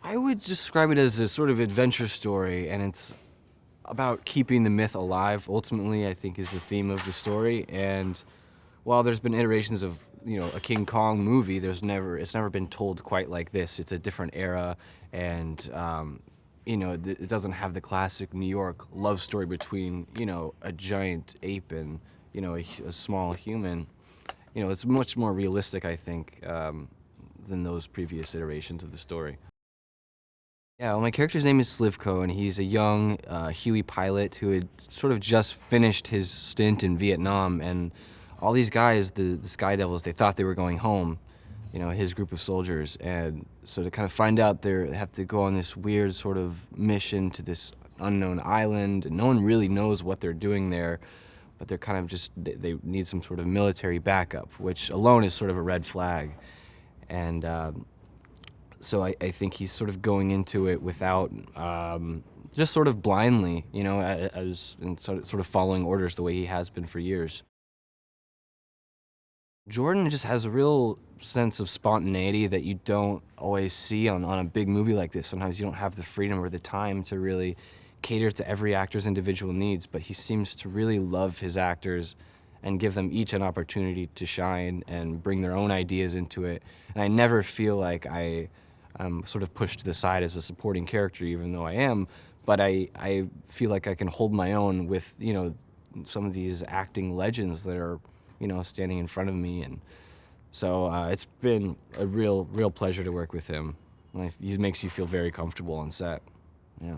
I would describe it as a sort of adventure story, and it's about keeping the myth alive, ultimately, I think is the theme of the story. And while there's been iterations of, a King Kong movie, it's never been told quite like this. It's a different era, and, it doesn't have the classic New York love story between, a giant ape and, a small human. It's much more realistic, I think, than those previous iterations of the story. Yeah, well, my character's name is Slivko, and he's a young Huey pilot who had sort of just finished his stint in Vietnam. And all these guys, the Sky Devils, they thought they were going home, his group of soldiers. And so to kind of find out they have to go on this weird sort of mission to this unknown island, and no one really knows what they're doing there, but they're kind of just, they need some sort of military backup, which alone is sort of a red flag. And so I think he's sort of going into it without, just sort of blindly, and sort of following orders the way he has been for years. Jordan just has a real sense of spontaneity that you don't always see on a big movie like this. Sometimes you don't have the freedom or the time to really cater to every actor's individual needs, but he seems to really love his actors and give them each an opportunity to shine and bring their own ideas into it. And I never feel like I'm sort of pushed to the side as a supporting character, even though I am, but I feel like I can hold my own with, some of these acting legends that are, standing in front of me. And so it's been a real pleasure to work with him. He makes you feel very comfortable on set. Yeah.